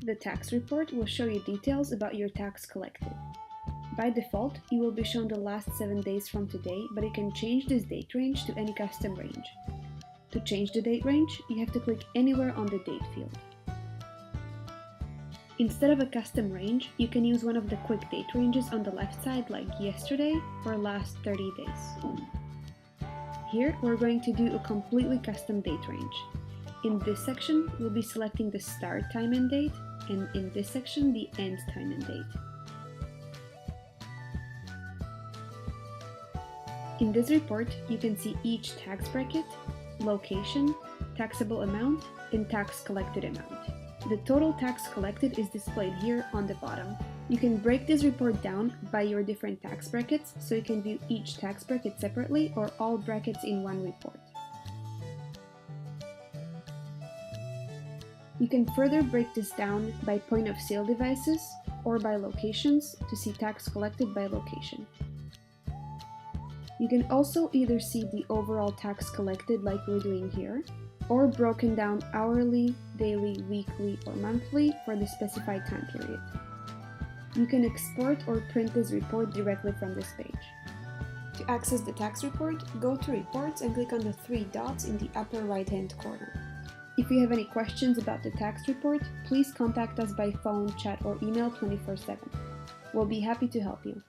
The tax report will show you details about your tax collected. By default, you will be shown the last 7 days from today, but you can change this date range to any custom range. To change the date range, you have to click anywhere on the date field. Instead of a custom range, you can use one of the quick date ranges on the left side, like yesterday or last 30 days. Here, we're going to do a completely custom date range. In this section, we'll be selecting the start time and date, and in this section, the end time and date. In this report, you can see each tax bracket, location, taxable amount, and tax collected amount. The total tax collected is displayed here on the bottom. You can break this report down by your different tax brackets, so you can view each tax bracket separately or all brackets in one report. You can further break this down by point of sale devices or by locations to see tax collected by location. You can also either see the overall tax collected like we're doing here, or broken down hourly, daily, weekly, or monthly for the specified time period. You can export or print this report directly from this page. To access the tax report, go to Reports and click on the 3 dots in the upper right-hand corner. If you have any questions about the tax report, please contact us by phone, chat, or email 24/7. We'll be happy to help you.